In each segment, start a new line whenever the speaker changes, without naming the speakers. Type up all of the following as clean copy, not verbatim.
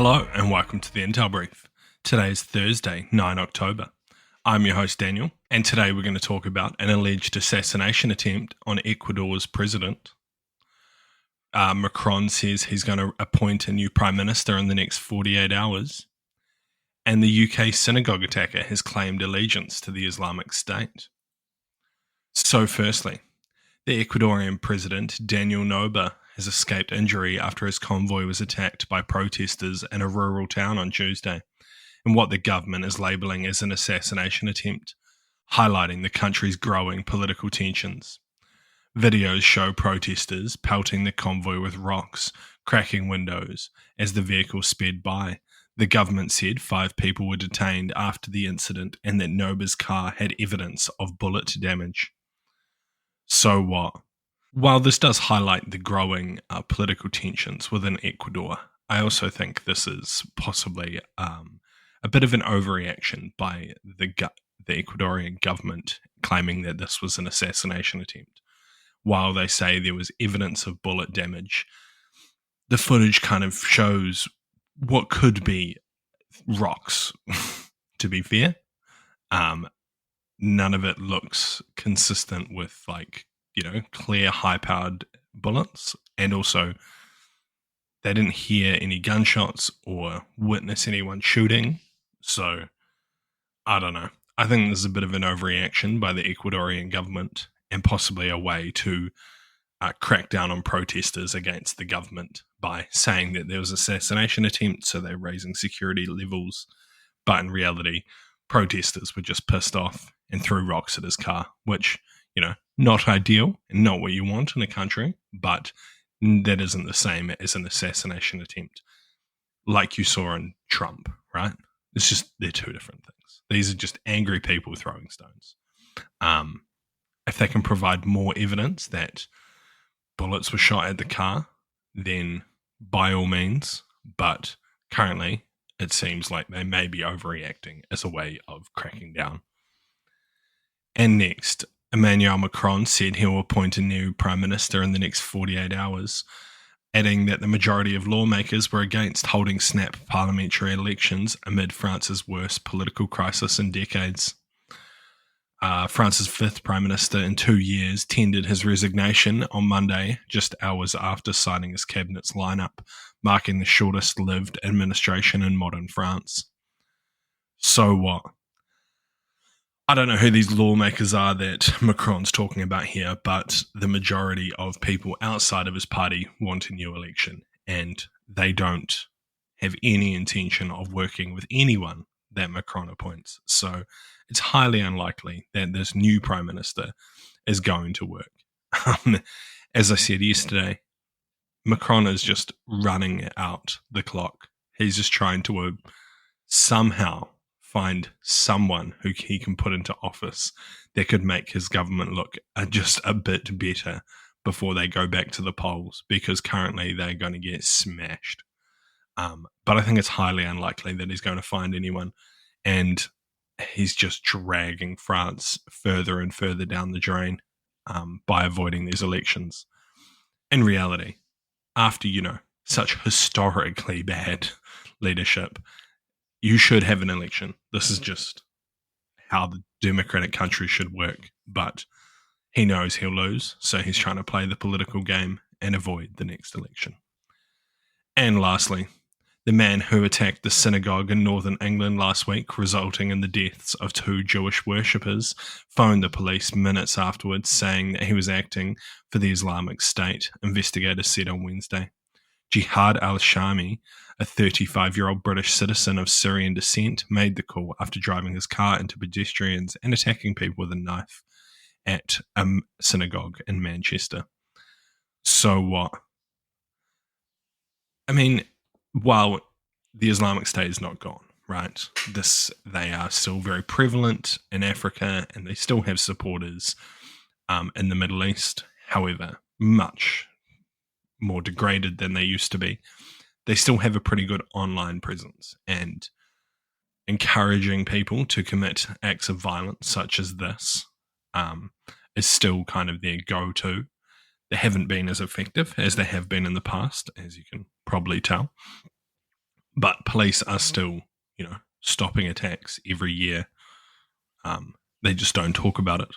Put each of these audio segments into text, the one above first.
Hello and welcome to the Intel Brief. Today is Thursday, 9 October. I'm your host Daniel, and today we're going to talk about an alleged assassination attempt on Ecuador's president. Macron says he's going to appoint a new prime minister in the next 48 hours. And the UK synagogue attacker has claimed allegiance to the Islamic State. So firstly, the Ecuadorian president, Daniel Noboa, has escaped injury after his convoy was attacked by protesters in a rural town on Tuesday, in what the government is labelling as an assassination attempt, highlighting the country's growing political tensions. Videos show protesters pelting the convoy with rocks, cracking windows as the vehicle sped by. The government said 5 people were detained after the incident and that Noboa's car had evidence of bullet damage. So what? While this does highlight the growing political tensions within Ecuador, I also think this is possibly a bit of an overreaction by the Ecuadorian government claiming that this was an assassination attempt. While they say there was evidence of bullet damage, the footage kind of shows what could be rocks, to be fair. None of it looks consistent with clear high-powered bullets, and also they didn't hear any gunshots or witness anyone shooting. So I don't know. I think there's a bit of an overreaction by the Ecuadorian government and possibly a way to crack down on protesters against the government by saying that there was an assassination attempt, so they're raising security levels. But in reality, protesters were just pissed off and threw rocks at his car, which, not ideal and not what you want in a country, but that isn't the same as an assassination attempt like you saw in Trump, right? They're two different things. These are just angry people throwing stones. If they can provide more evidence that bullets were shot at the car, then by all means, but currently it seems like they may be overreacting as a way of cracking down. And next, Emmanuel Macron said he will appoint a new prime minister in the next 48 hours, adding that the majority of lawmakers were against holding snap parliamentary elections amid France's worst political crisis in decades. France's 5th prime minister in 2 years tendered his resignation on Monday, just hours after signing his cabinet's lineup, marking the shortest-lived administration in modern France. So what? I don't know who these lawmakers are that Macron's talking about here, but the majority of people outside of his party want a new election, and they don't have any intention of working with anyone that Macron appoints. So it's highly unlikely that this new prime minister is going to work. As I said yesterday, Macron is just running out the clock. He's just trying to somehow find someone who he can put into office that could make his government look just a bit better before they go back to the polls, because currently they're going to get smashed. But I think it's highly unlikely that he's going to find anyone, and he's just dragging France further and further down the drain by avoiding these elections. In reality, after, such historically bad leadership, you should have an election. This is just how the democratic country should work. But he knows he'll lose, so he's trying to play the political game and avoid the next election. And lastly, the man who attacked the synagogue in northern England last week, resulting in the deaths of 2 Jewish worshippers, phoned the police minutes afterwards, saying that he was acting for the Islamic State, investigators said on Wednesday. Jihad al-Shami, a 35-year-old British citizen of Syrian descent, made the call after driving his car into pedestrians and attacking people with a knife at a synagogue in Manchester. So what? I mean, while the Islamic State is not gone, right? They are still very prevalent in Africa, and they still have supporters in the Middle East. However, much more degraded than they used to be. They still have a pretty good online presence, and encouraging people to commit acts of violence such as this is still kind of their go-to. They haven't been as effective as they have been in the past, as you can probably tell. But police are still, stopping attacks every year. They just don't talk about it.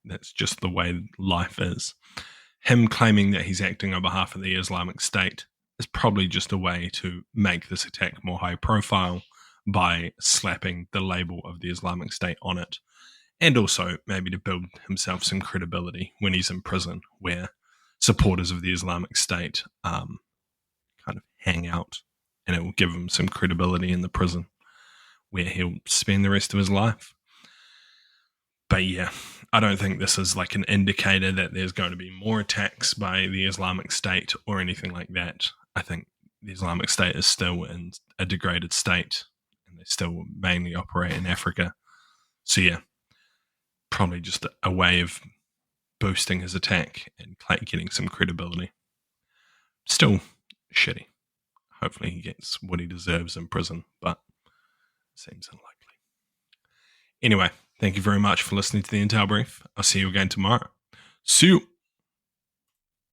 That's just the way life is. Him claiming that he's acting on behalf of the Islamic State is probably just a way to make this attack more high profile by slapping the label of the Islamic State on it. And also maybe to build himself some credibility when he's in prison, where supporters of the Islamic State kind of hang out, and it will give him some credibility in the prison where he'll spend the rest of his life. But yeah, I don't think this is like an indicator that there's going to be more attacks by the Islamic State or anything like that. I think the Islamic State is still in a degraded state, and they still mainly operate in Africa. So yeah, probably just a way of boosting his attack and getting some credibility. Still shitty. Hopefully he gets what he deserves in prison, but it seems unlikely. Anyway, thank you very much for listening to the Intel Brief. I'll see you again tomorrow. See you.